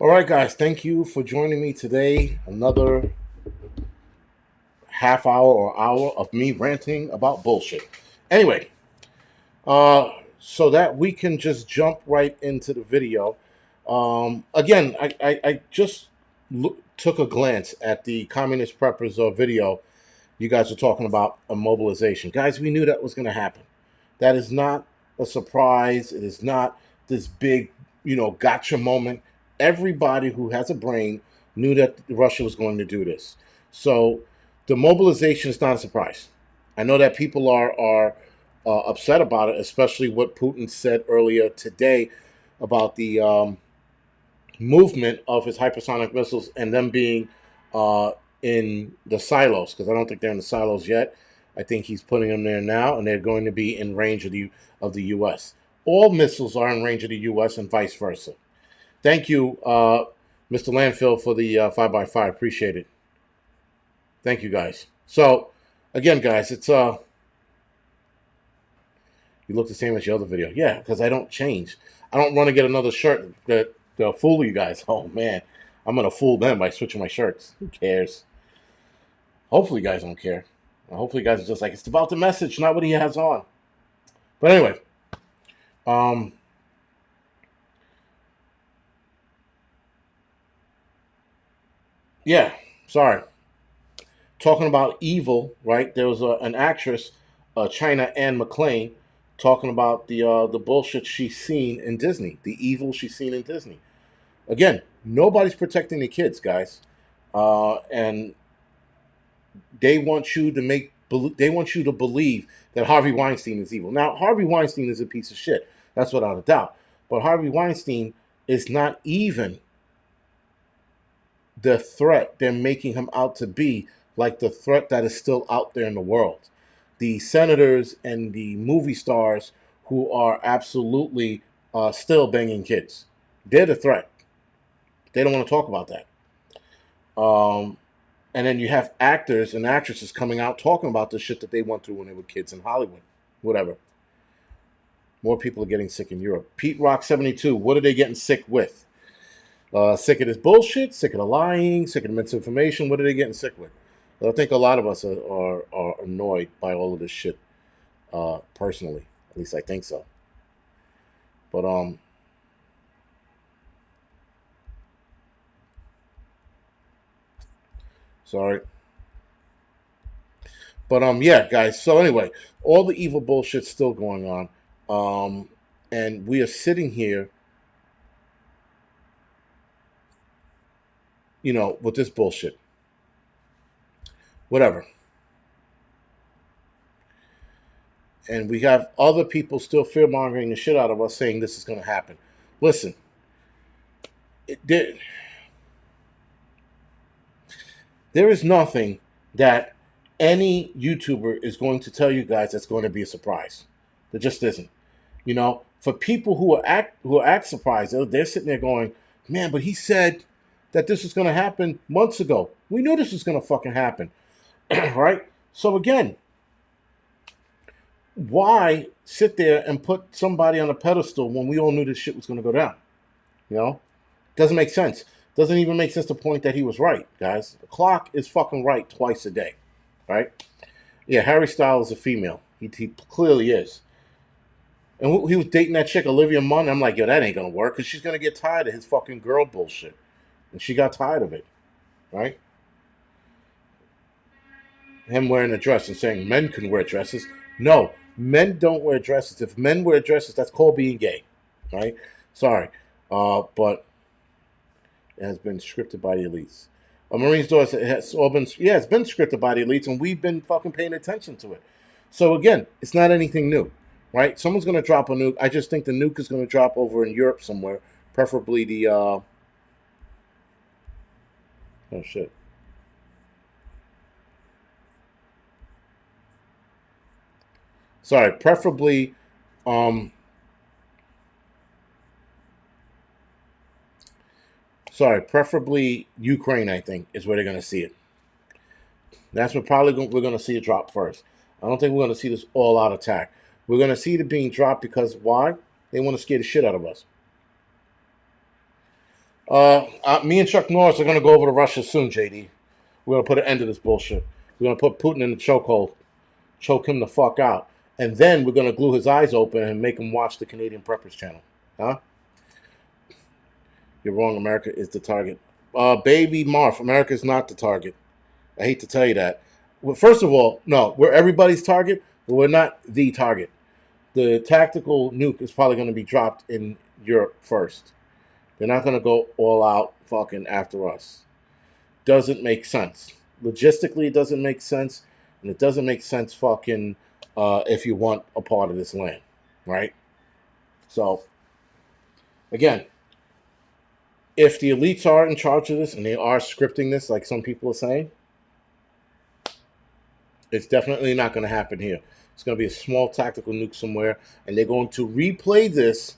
All right, guys, thank you for joining me today. Another half hour or hour of me ranting about bullshit. Anyway, so that we can just jump right into the video. Again, I just took a glance at the Communist Preppers video. You guys are talking about a mobilization. Guys, we knew that was going to happen. That is not a surprise. It is not this big, gotcha moment. Everybody who has a brain knew that Russia was going to do this. So the mobilization is not a surprise. I know that people are upset about it, especially what Putin said earlier today about the movement of his hypersonic missiles and them being uh, in the silos, because I don't think they're in the silos yet. I think he's putting them there now, and they're going to be in range of the U.S. All missiles are in range of the U.S. and vice versa. Thank you, Mr. Landfill, for the 5x5. Appreciate it. Thank you, guys. So, again, guys, it's you look the same as your other video. Yeah, because I don't change. I don't want to get another shirt that'll fool you guys. Oh man, I'm gonna fool them by switching my shirts. Who cares? Hopefully, you guys don't care. Hopefully, you guys are just like, it's about the message, not what he has on. But anyway, um, yeah. Sorry. Talking about evil, right? There was an actress, China Anne McClain, talking about the bullshit she's seen in Disney, the evil she's seen in Disney. Again, nobody's protecting the kids, guys, and they want you to they want you to believe that Harvey Weinstein is evil. Now, Harvey Weinstein is a piece of shit. That's without a doubt. But Harvey Weinstein is not even the threat they're making him out to be, like the threat that is still out there in the world. The senators and the movie stars who are absolutely still banging kids, they're the threat. They don't want to talk about that. Um, and then you have actors and actresses coming out talking about the shit that they went through when they were kids in Hollywood. Whatever. More people are getting sick in Europe. Pete Rock 72. What are they getting sick with? Sick of this bullshit, sick of the lying, sick of the misinformation. What are they getting sick with? I think a lot of us are annoyed by all of this shit. Personally, at least I think so. But sorry. But yeah, guys. So anyway, all the evil bullshit's still going on, and we are sitting here, with this bullshit. Whatever. And we have other people still fear mongering the shit out of us, saying this is going to happen. Listen, there is nothing that any YouTuber is going to tell you guys that's going to be a surprise. There just isn't. For people who act surprised, they're sitting there going, "Man, but he said that this was going to happen months ago. We knew this was going to fucking happen." Right? So again, why sit there and put somebody on a pedestal when we all knew this shit was going to go down? Doesn't make sense. Doesn't even make sense to point that he was right, guys. The clock is fucking right twice a day, right? Yeah, Harry Styles is a female. He clearly is. And he was dating that chick, Olivia Munn. I'm like, yo, that ain't going to work because she's going to get tired of his fucking girl bullshit. And she got tired of it, right? Him wearing a dress and saying men can wear dresses. No, men don't wear dresses. If men wear dresses, that's called being gay, right? Sorry. But it has been scripted by the elites. Marine's Doors has all been, yeah, it's been scripted by the elites, and we've been fucking paying attention to it. So again, it's not anything new, right? Someone's going to drop a nuke. I just think the nuke is going to drop over in Europe somewhere, preferably the. Oh shit. Sorry, preferably. Um, preferably Ukraine. I think is where they're going to see it. That's what probably we're going to see it drop first. I don't think we're going to see this all-out attack. We're going to see it being dropped because why? They want to scare the shit out of us. Me and Chuck Norris are going to go over to Russia soon, JD. We're going to put an end to this bullshit. We're going to put Putin in the chokehold, choke him the fuck out. And then we're going to glue his eyes open and make him watch the Canadian Preppers channel. Huh? You're wrong. America is the target. Baby Marf, America is not the target. I hate to tell you that. Well, first of all, no, we're everybody's target, but we're not the target. The tactical nuke is probably going to be dropped in Europe first. They're not going to go all out fucking after us. Doesn't make sense. Logistically, it doesn't make sense. And it doesn't make sense fucking if you want a part of this land. Right? So, again, if the elites are in charge of this and they are scripting this like some people are saying, it's definitely not going to happen here. It's going to be a small tactical nuke somewhere, and they're going to replay this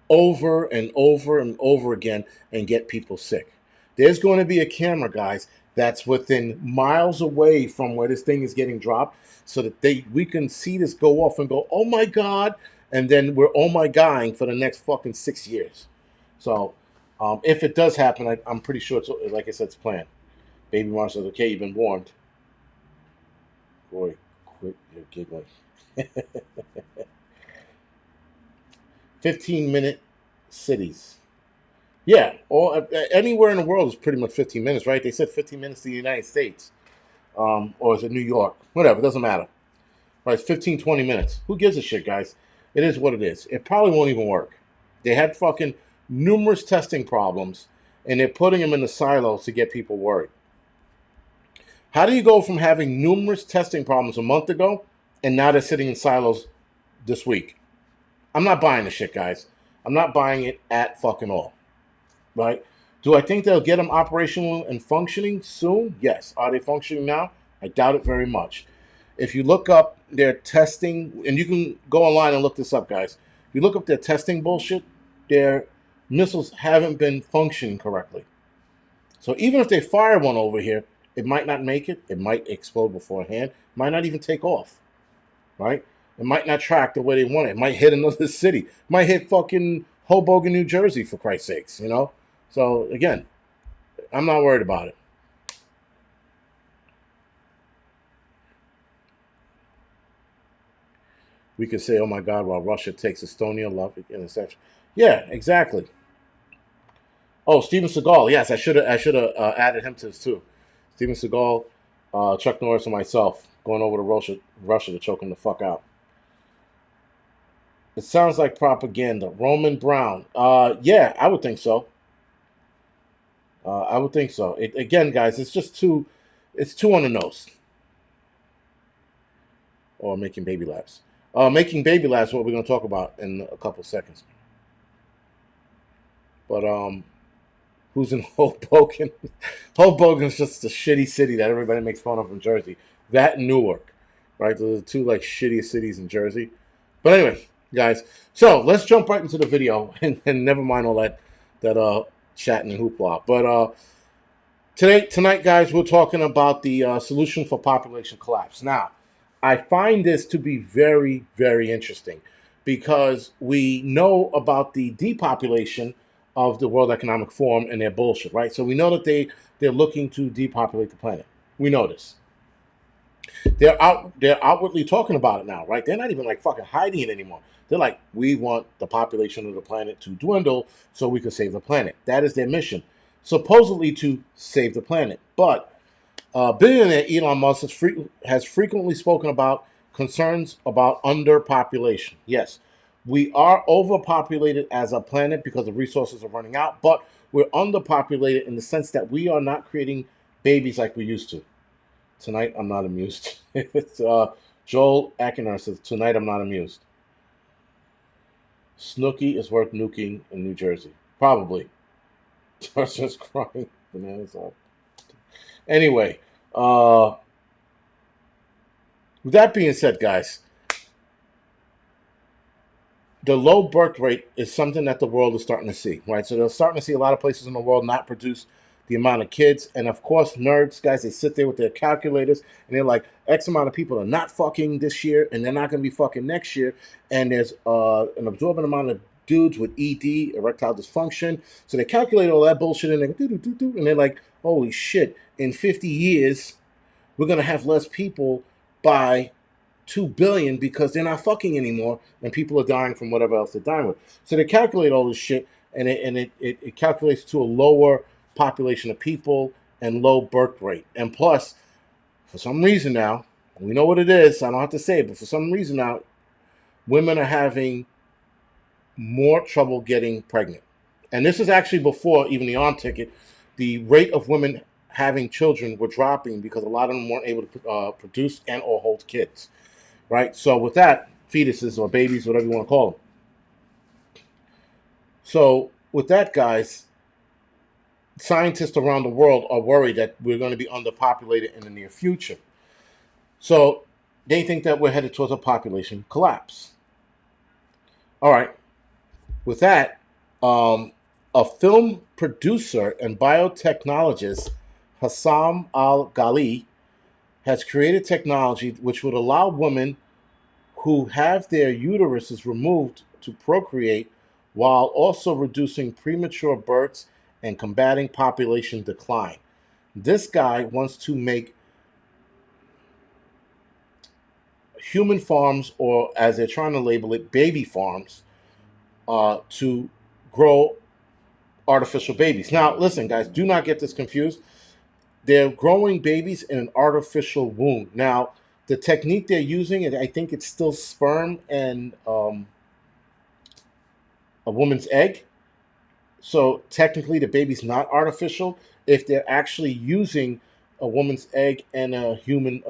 over and over and over again and get people sick. There's going to be a camera, guys, that's within miles away from where this thing is getting dropped, so that we can see this go off and go, oh my God, and then we're oh my guying for the next fucking 6 years. So if it does happen, I'm pretty sure it's, like I said, it's planned. Baby Mars says, okay, you've been warned. Boy, quit your giggling. 15-minute cities. Yeah, anywhere in the world is pretty much 15 minutes, right? They said 15 minutes to the United States. Or is it New York? Whatever, it doesn't matter. Right, it's 15, 20 minutes. Who gives a shit, guys? It is what it is. It probably won't even work. They had fucking numerous testing problems, and they're putting them in the silos to get people worried. How do you go from having numerous testing problems a month ago, and now they're sitting in silos this week? I'm not buying the shit, guys. I'm not buying it at fucking all. Right? Do I think they'll get them operational and functioning soon? Yes. Are they functioning now? I doubt it very much. If you look up their testing, and you can go online and look this up, guys. If you look up their testing bullshit, their missiles haven't been functioning correctly. So even if they fire one over here, it might not make it. It might explode beforehand. It might not even take off. Right? It might not track the way they want it. It might hit another city. It might hit fucking Hoboken, New Jersey, for Christ's sakes, you know? So, again, I'm not worried about it. We could say, oh my God, while Russia takes Estonia, love it, intersection. Yeah, exactly. Oh, Steven Seagal. Yes, I should have added him to this too. Steven Seagal, Chuck Norris, and myself going over to Russia to choke him the fuck out. It sounds like propaganda. Roman Brown. Yeah, I would think so. I would think so. Again, guys, it's just too, it's too on the nose. Or making baby labs. Making baby labs is what we're going to talk about in a couple seconds. But who's in Hoboken? Hoboken's just a shitty city that everybody makes fun of in Jersey. That and Newark, right? Those are the two like shittiest cities in Jersey. But anyway, guys, so let's jump right into the video and never mind all that chatting and hoopla. But tonight, guys, we're talking about the solution for population collapse. Now, I find this to be very, very interesting because we know about the depopulation of the World Economic Forum and their bullshit, right? So we know that they're looking to depopulate the planet. We know this. They're outwardly talking about it now, right? They're not even like fucking hiding it anymore. They're like, we want the population of the planet to dwindle so we can save the planet. That is their mission, supposedly to save the planet. But billionaire Elon Musk has frequently spoken about concerns about underpopulation. Yes, we are overpopulated as a planet because the resources are running out, but we're underpopulated in the sense that we are not creating babies like we used to. Tonight, I'm not amused. It's, Joel Ackiner says, tonight I'm not amused. Snooki is worth nuking in New Jersey. Probably. Just crying. Bananas off. Anyway, with that being said, guys, the low birth rate is something that the world is starting to see, right? So they're starting to see a lot of places in the world not produce the amount of kids. And of course, nerds, guys, they sit there with their calculators and they're like, X amount of people are not fucking this year and they're not going to be fucking next year. And there's an absorbent amount of dudes with ED, erectile dysfunction. So they calculate all that bullshit and they go, doo, doo, doo, doo, and they're like, holy shit, in 50 years, we're going to have less people by 2 billion because they're not fucking anymore and people are dying from whatever else they're dying with. So they calculate all this shit and it calculates to a lower population of people and low birth rate. And plus, for some reason now, we know what it is, I don't have to say it, but for some reason now, women are having more trouble getting pregnant. And this is actually before even the on ticket. The rate of women having children were dropping because a lot of them weren't able to produce and or hold kids, right? So with that, fetuses or babies, whatever you want to call them. So with that, guys, scientists around the world are worried that we're going to be underpopulated in the near future. So they think that we're headed towards a population collapse. All right. With that, a film producer and biotechnologist, Hassam Al-Ghali, has created technology which would allow women who have their uteruses removed to procreate while also reducing premature births and combating population decline. This guy wants to make human farms, or as they're trying to label it, baby farms, to grow artificial babies. Now, listen, guys, do not get this confused. They're growing babies in an artificial womb. Now, the technique they're using, I think it's still sperm and a woman's egg. So technically, the baby's not artificial if they're actually using a woman's egg and a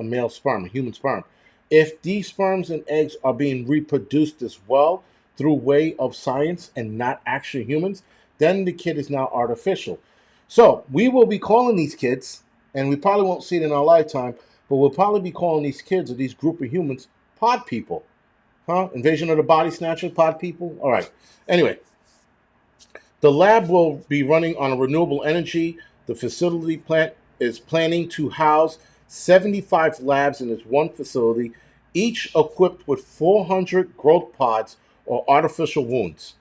male sperm, a human sperm. If these sperms and eggs are being reproduced as well through way of science and not actually humans, then the kid is now artificial. So we will be calling these kids, and we probably won't see it in our lifetime, but we'll probably be calling these kids or these group of humans pod people. Huh? Invasion of the Body Snatchers, pod people? All right. Anyway, the lab will be running on a renewable energy. The facility plant is planning to house 75 labs in its one facility, each equipped with 400 growth pods or artificial wombs.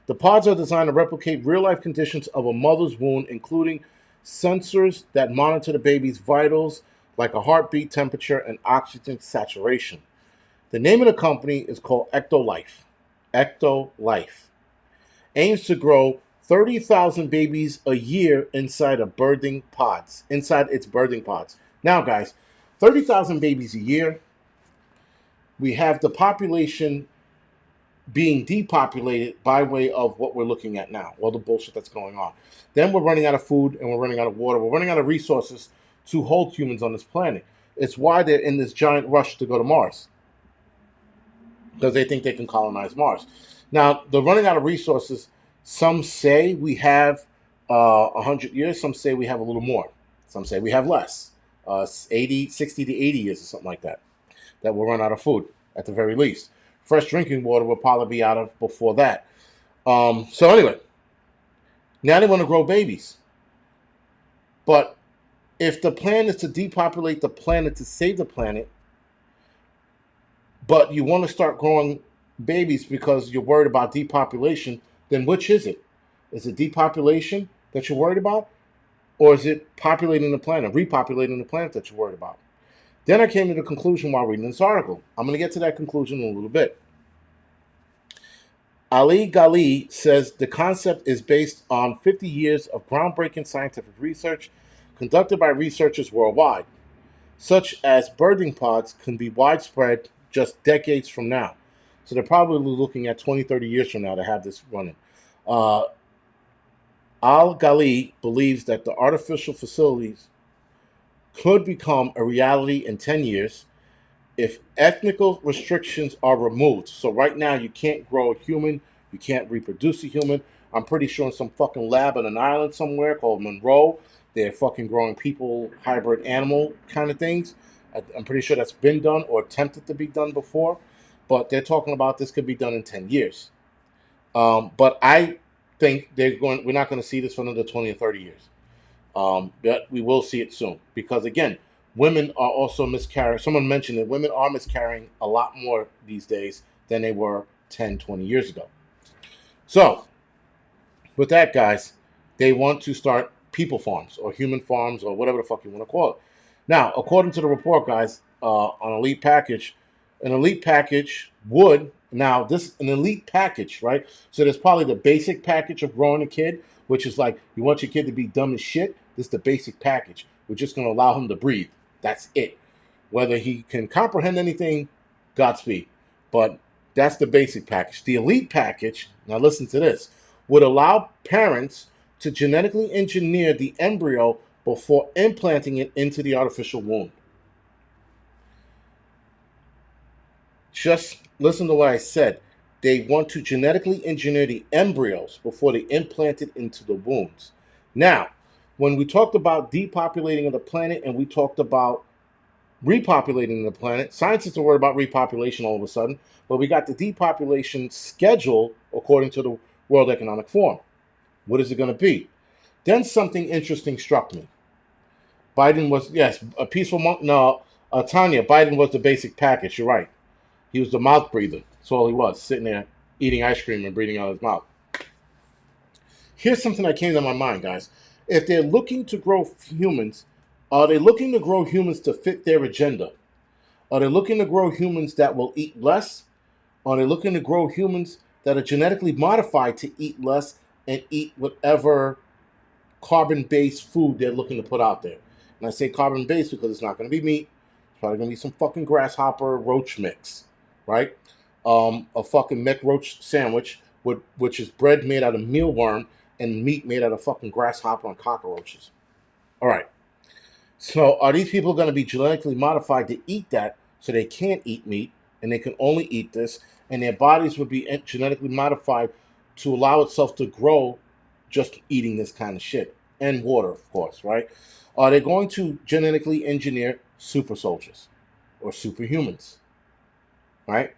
The pods are designed to replicate real-life conditions of a mother's womb, including sensors that monitor the baby's vitals, like a heartbeat, temperature, and oxygen saturation. The name of the company is called Ectolife. Ectolife aims to grow 30,000 babies a year inside its birthing pods. Now, guys, 30,000 babies a year. We have the population being depopulated by way of what we're looking at now, all the bullshit that's going on. Then we're running out of food and we're running out of water. We're running out of resources to hold humans on this planet. It's why they're in this giant rush to go to Mars, because they think they can colonize Mars. Now, the running out of resources, some say we have 100 years. Some say we have a little more. Some say we have less, 60 to 80 years or something like that we'll run out of food at the very least. Fresh drinking water will probably be out of before that. So anyway, now they want to grow babies. But if the plan is to depopulate the planet to save the planet, but you want to start growing babies because you're worried about depopulation, then which is it? Is it depopulation that you're worried about? Or is it populating the planet, repopulating the planet that you're worried about? Then I came to the conclusion while reading this article. I'm going to get to that conclusion in a little bit. Ali Ghali says the concept is based on 50 years of groundbreaking scientific research conducted by researchers worldwide, such as birthing pods can be widespread just decades from now. So they're probably looking at 20, 30 years from now to have this running. Al-Ghali believes that the artificial facilities could become a reality in 10 years if ethnical restrictions are removed. So right now you can't grow a human, you can't reproduce a human. I'm pretty sure in some fucking lab on an island somewhere called Monroe, they're fucking growing people, hybrid animal kind of things. I'm pretty sure that's been done or attempted to be done before, but they're talking about this could be done in 10 years. But I think we're not going to see this for another 20 or 30 years. But we will see it soon because, again, women are also miscarrying. Someone mentioned that women are miscarrying a lot more these days than they were 10, 20 years ago. So, with that, guys, they want to start people farms or human farms or whatever the fuck you want to call it. Now, according to the report, guys, on an elite package would now this an elite package, right? So there's probably the basic package of growing a kid, which is like you want your kid to be dumb as shit. This is the basic package. We're just going to allow him to breathe. That's it. Whether he can comprehend anything, Godspeed. But that's the basic package. The elite package, now listen to this, would allow parents to genetically engineer the embryo before implanting it into the artificial womb. Just listen to what I said. They want to genetically engineer the embryos before they implant it into the wombs. Now, when we talked about depopulating of the planet and we talked about repopulating the planet, scientists are worried about repopulation all of a sudden, but we got the depopulation schedule according to the World Economic Forum. What is it going to be? Then something interesting struck me. Biden was, yes, a peaceful monk. No, Tanya, Biden was the basic package. You're right. He was the mouth breather. That's all he was, sitting there eating ice cream and breathing out his mouth. Here's something that came to my mind, guys. If they're looking to grow humans, are they looking to grow humans to fit their agenda? Are they looking to grow humans that will eat less? Are they looking to grow humans that are genetically modified to eat less and eat whatever carbon-based food they're looking to put out there? And I say carbon-based because it's not going to be meat. It's probably going to be some fucking grasshopper roach mix, right? A fucking mech roach sandwich, which is bread made out of mealworm and meat made out of fucking grasshopper and cockroaches. All right. So are these people going to be genetically modified to eat that so they can't eat meat and they can only eat this, and their bodies would be genetically modified to allow itself to grow just eating this kind of shit? And water, of course, right? Are they going to genetically engineer super soldiers or superhumans, right?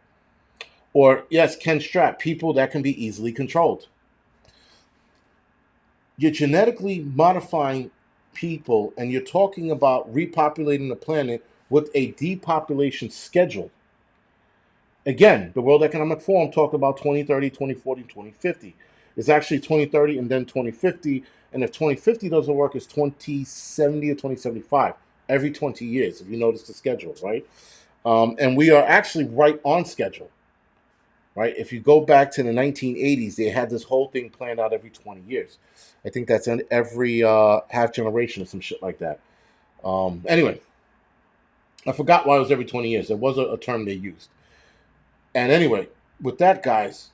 Or, yes, Ken Strapp, people that can be easily controlled. You're genetically modifying people and you're talking about repopulating the planet with a depopulation schedule. Again, the World Economic Forum talked about 2030, 2040, 2050. It's actually 2030 and then 2050. And if 2050 doesn't work, it's 2070 or 2075 every 20 years, if you notice the schedule, right? And we are actually right on schedule, right? If you go back to the 1980s, they had this whole thing planned out every 20 years. I think that's in every half generation or some shit like that. Anyway, I forgot why it was every 20 years. There was a term they used. And anyway, with that, guys,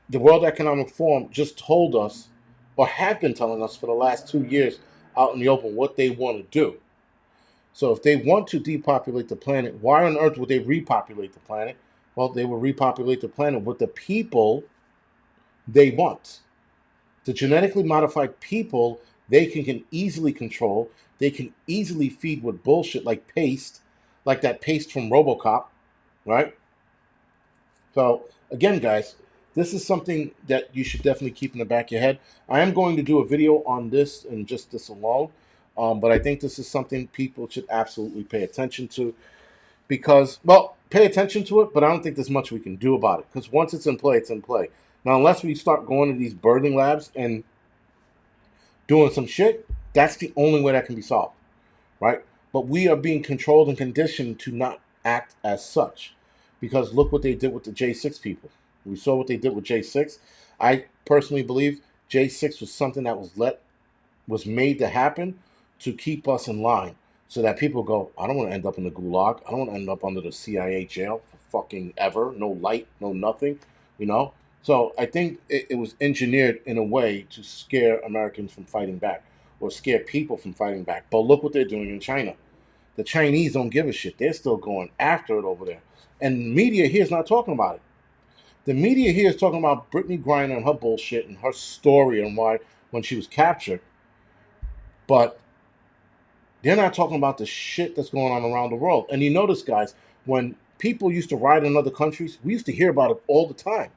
the World Economic Forum just told us, or have been telling us for the last 2 years out in the open, what they want to do. So if they want to depopulate the planet, why on earth would they repopulate the planet? Well, they will repopulate the planet with the people they want. The genetically modified people they can easily control. They can easily feed with bullshit like paste, like that paste from RoboCop, right? So again, guys, this is something that you should definitely keep in the back of your head. I am going to do a video on this and just this alone, but I think this is something people should absolutely pay attention to because, well, pay attention to it, but I don't think there's much we can do about it because once it's in play, it's in play. Now, unless we start going to these birthing labs and doing some shit, that's the only way that can be solved, right? But we are being controlled and conditioned to not act as such because look what they did with the J6 people. We saw what they did with J6. I personally believe J6 was something that was made to happen to keep us in line so that people go, I don't want to end up in the gulag. I don't want to end up under the CIA jail for fucking ever. No light, no nothing, you know? So I think it was engineered in a way to scare Americans from fighting back or scare people from fighting back. But look what they're doing in China. The Chinese don't give a shit. They're still going after it over there. And media here is not talking about it. The media here is talking about Brittany Griner and her bullshit and her story and why when she was captured. But they're not talking about the shit that's going on around the world. And you notice, guys, when people used to ride in other countries, we used to hear about it all the time.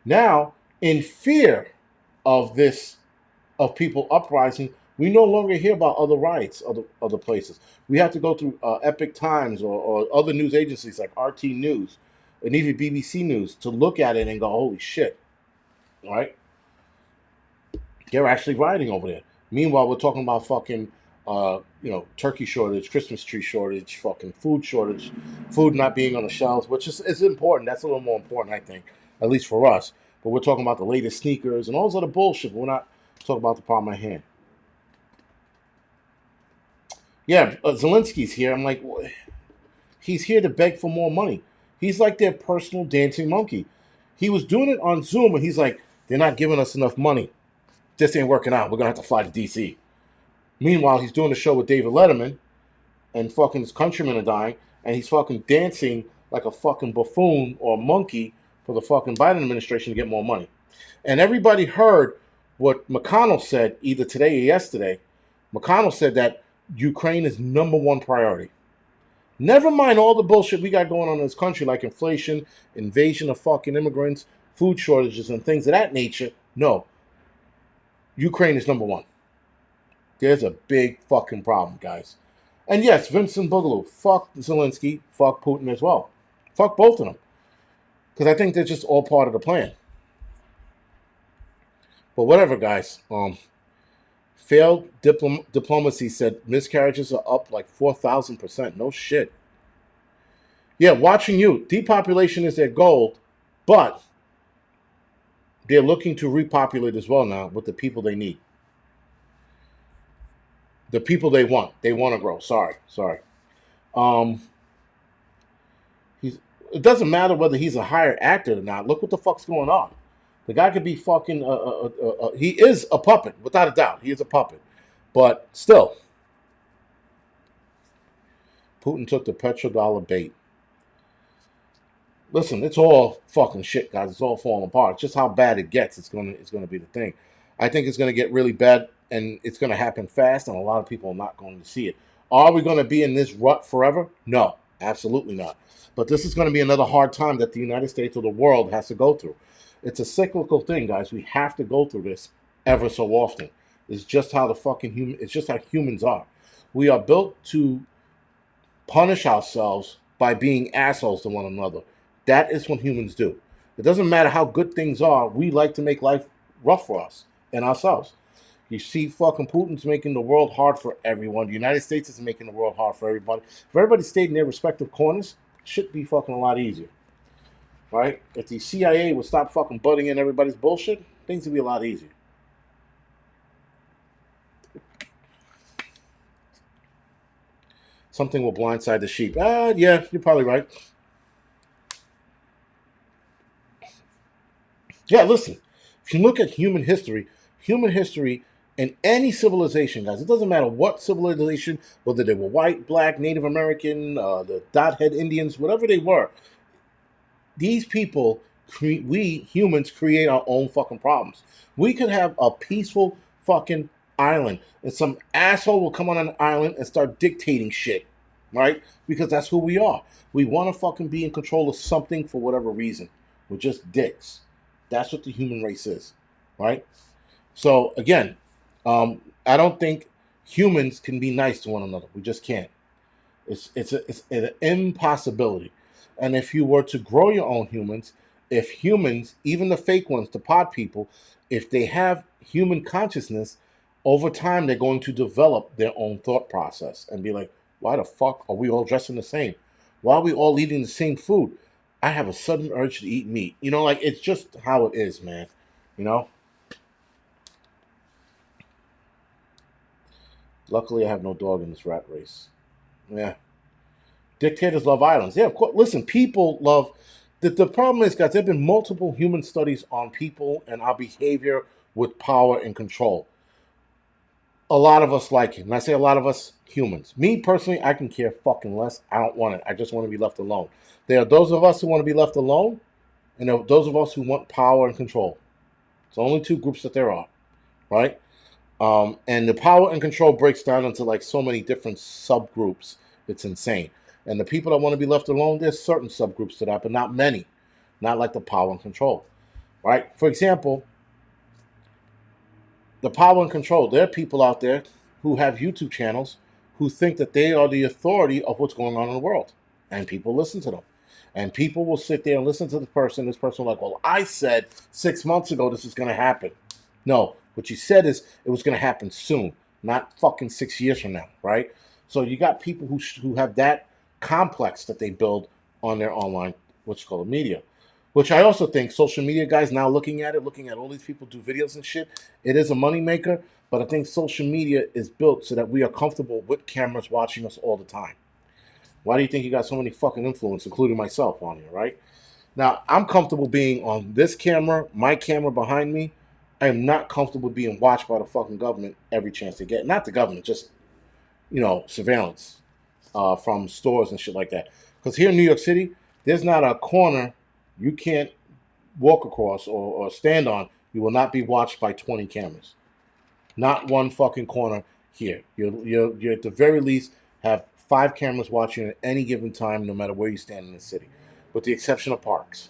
Now, in fear of this, of people uprising, we no longer hear about other riots, other places. We have to go through Epic Times or other news agencies like RT News and even BBC News to look at it and go, holy shit, all right? They're actually rioting over there. Meanwhile, we're talking about fucking, turkey shortage, Christmas tree shortage, fucking food shortage, food not being on the shelves, which is important. That's a little more important, I think, at least for us. But we're talking about the latest sneakers and all this other bullshit. We're not talking about the problem at hand. Yeah, Zelensky's here. I'm like, he's here to beg for more money. He's like their personal dancing monkey. He was doing it on Zoom, and he's like, they're not giving us enough money. This ain't working out. We're gonna have to fly to DC. Meanwhile, he's doing a show with David Letterman, and fucking his countrymen are dying, and he's fucking dancing like a fucking buffoon or a monkey for the fucking Biden administration to get more money. And everybody heard what McConnell said either today or yesterday. McConnell said that Ukraine is number one priority. Never mind all the bullshit we got going on in this country, like inflation, invasion of fucking immigrants, food shortages, and things of that nature. No, Ukraine is number one. There's a big fucking problem, guys. And yes, Vincent Boogaloo, fuck Zelensky, fuck Putin as well. Fuck both of them. Because I think they're just all part of the plan. But whatever, guys. Failed diplomacy said miscarriages are up like 4,000%. No shit. Yeah, watching you. Depopulation is their goal, but they're looking to repopulate as well now with the people they need. The people they want. They want to grow. Sorry. It doesn't matter whether he's a hired actor or not. Look what the fuck's going on. The guy could be fucking. He is a puppet, without a doubt. He is a puppet, but still, Putin took the petrodollar bait. Listen, it's all fucking shit, guys. It's all falling apart. It's just how bad it gets. It's gonna be the thing. I think it's gonna get really bad, and it's gonna happen fast, and a lot of people are not going to see it. Are we gonna be in this rut forever? No, absolutely not. But this is gonna be another hard time that the United States or the world has to go through. It's a cyclical thing, guys. We have to go through this ever so often. It's just how the fucking human. It's just how humans are. We are built to punish ourselves by being assholes to one another. That is what humans do. It doesn't matter how good things are. We like to make life rough for us and ourselves. You see, fucking Putin's making the world hard for everyone. The United States is making the world hard for everybody. If everybody stayed in their respective corners, it should be fucking a lot easier. Right? If the CIA would stop fucking butting in everybody's bullshit, things would be a lot easier. Something will blindside the sheep. Yeah, you're probably right. Yeah, listen. If you look at human history in any civilization, guys, it doesn't matter what civilization, whether they were white, black, Native American, the dot head Indians, whatever they were, these people, we humans create our own fucking problems. We could have a peaceful fucking island, and some asshole will come on an island and start dictating shit, right? Because that's who we are. We want to fucking be in control of something for whatever reason. We're just dicks. That's what the human race is, right? So again, I don't think humans can be nice to one another. We just can't. It's an impossibility. And if you were to grow your own humans, if humans, even the fake ones, the pod people, if they have human consciousness, over time they're going to develop their own thought process and be like, why the fuck are we all dressing the same? Why are we all eating the same food? I have a sudden urge to eat meat. You know, like, it's just how it is, man. You know? Luckily, I have no dog in this rat race. Yeah. Dictators love islands. Yeah, of course. Listen, people love... The problem is, guys, there have been multiple human studies on people and our behavior with power and control. A lot of us like it. And I say a lot of us, humans. Me, personally, I can care fucking less. I don't want it. I just want to be left alone. There are those of us who want to be left alone, and there are those of us who want power and control. It's only two groups that there are, right? And the power and control breaks down into like so many different subgroups. It's insane. And the people that want to be left alone, there's certain subgroups to that, but not many. Not like the power and control, right? For example, the power and control. There are people out there who have YouTube channels who think that they are the authority of what's going on in the world. And people listen to them. And people will sit there and listen to the person. This person will like, well, I said 6 months ago this is going to happen. No, what you said is it was going to happen soon, not fucking 6 years from now, right? So you got people who have that complex that they build on their online, what's called media, which I also think social media guys now looking at it, looking at all these people do videos and shit, it is a moneymaker. But I think social media is built so that we are comfortable with cameras watching us all the time. Why do you think you got so many fucking influence, including myself, on here, right? Now, I'm comfortable being on this camera, my camera behind me. I am not comfortable being watched by the fucking government every chance they get. Not the government, just, surveillance from stores and shit like that. Because here in New York City, there's not a corner you can't walk across or stand on. You will not be watched by 20 cameras. Not one fucking corner here. You're at the very least have 5 cameras watching at any given time, no matter where you stand in the city, with the exception of parks.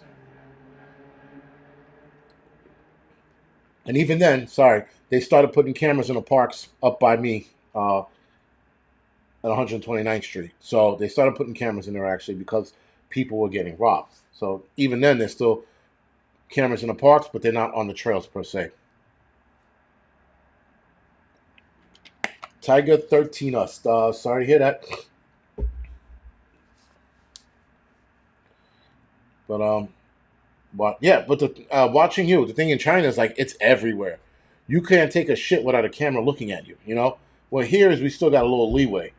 And even then, sorry, they started putting cameras in the parks up by me at 129th Street. So they started putting cameras in there actually because people were getting robbed. So even then, there's still cameras in the parks, but they're not on the trails per se. Tiger 13 us. Sorry to hear that. But yeah, but watching you, the thing in China is like it's everywhere. You can't take a shit without a camera looking at you. Well, here is we still got a little leeway,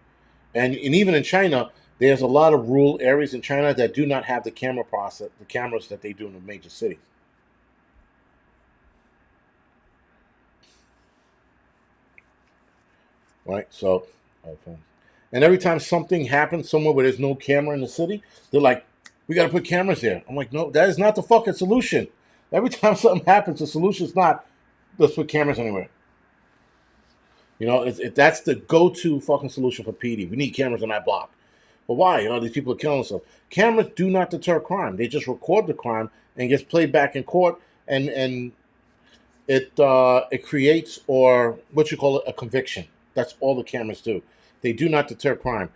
and even in China, there's a lot of rural areas in China that do not have the cameras that they do in the major cities. Right? So, okay. And every time something happens somewhere where there's no camera in the city, they're like, we got to put cameras there. I'm like, no, that is not the fucking solution. Every time something happens, the solution is not, let's put cameras anywhere. That's the go-to fucking solution for PD. We need cameras on that block. But why? These people are killing themselves. Cameras do not deter crime. They just record the crime and gets played back in court, and it creates, or what you call it, a conviction. That's all the cameras do. They do not deter crime.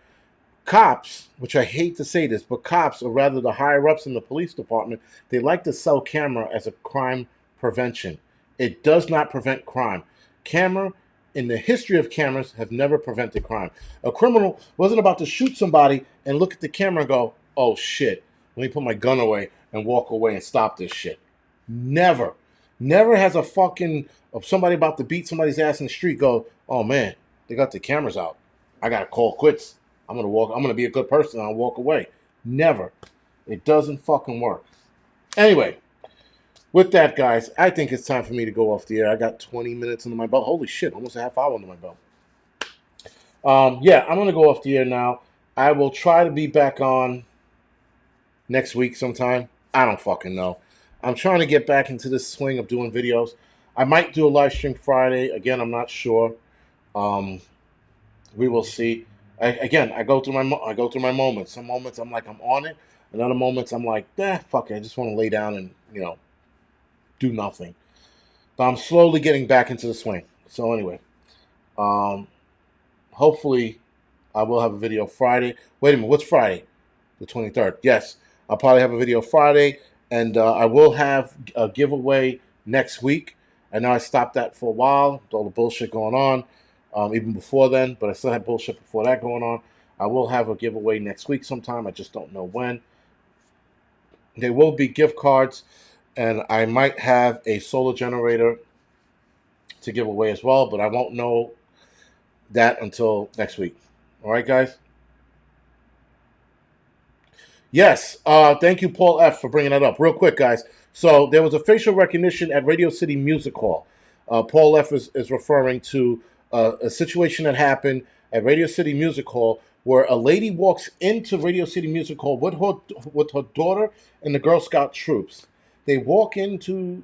Cops, which I hate to say this, but cops, or rather the higher ups in the police department, they like to sell camera as a crime prevention. It does not prevent crime. Camera, in the history of cameras, have never prevented crime. A criminal wasn't about to shoot somebody and look at the camera and go, oh shit, let me put my gun away and walk away and stop this shit. Never. Never has a fucking, of somebody about to beat somebody's ass in the street go, oh man, they got the cameras out. I gotta call quits. I'm gonna be a good person and I'll walk away. Never. It doesn't fucking work. Anyway, with that, guys, I think it's time for me to go off the air. I got 20 minutes under my belt. Holy shit, almost a half hour under my belt. Yeah, I'm gonna go off the air now. I will try to be back on next week sometime. I don't fucking know. I'm trying to get back into this swing of doing videos. I might do a live stream Friday. Again, I'm not sure. We will see. I go through my moments. Some moments I'm like I'm on it, and other moments I'm like, fuck it. I just want to lay down and do nothing. But I'm slowly getting back into the swing. So anyway, hopefully I will have a video Friday. Wait a minute, what's Friday? The 23rd. Yes, I'll probably have a video Friday, and I will have a giveaway next week. I know I stopped that for a while with all the bullshit going on. Even before then, but I still had bullshit before that going on. I will have a giveaway next week sometime. I just don't know when. There will be gift cards, and I might have a solar generator to give away as well, but I won't know that until next week. All right, guys? Yes. Thank you, Paul F., for bringing that up. Real quick, guys. So there was a facial recognition at Radio City Music Hall. Paul F. is referring to a situation that happened at Radio City Music Hall where a lady walks into Radio City Music Hall with her daughter and the Girl Scout troops. They walk into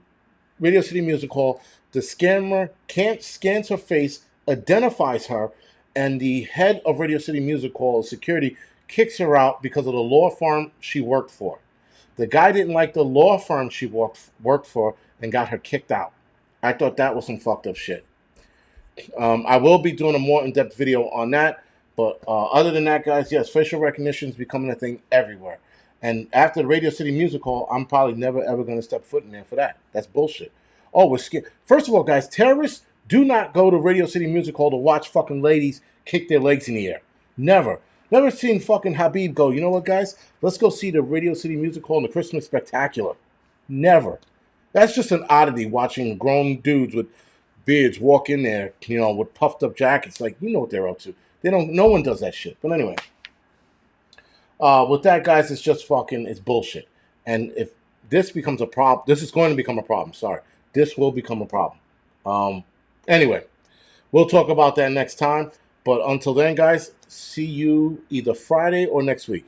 Radio City Music Hall. The scammer scans her face, identifies her, and the head of Radio City Music Hall security kicks her out because of the law firm she worked for. The guy didn't like the law firm she worked for and got her kicked out. I thought that was some fucked up shit. I will be doing a more in-depth video on that. But other than that, guys, yes, facial recognition is becoming a thing everywhere. And after the Radio City Music Hall, I'm probably never ever going to step foot in there for that. That's bullshit. Oh, we're scared. First of all, guys, terrorists do not go to Radio City Music Hall to watch fucking ladies kick their legs in the air. Never. Never seen fucking Habib go, you know what, guys? Let's go see the Radio City Music Hall and the Christmas Spectacular. Never. That's just an oddity watching grown dudes with beards walk in there, you know, with puffed up jackets. Like, you know what they're up to. They don't. No one does that shit. But anyway, with that, guys, it's just fucking. It's bullshit. And if this becomes a problem, this is going to become a problem. Sorry, this will become a problem. Anyway, we'll talk about that next time. But until then, guys, see you either Friday or next week.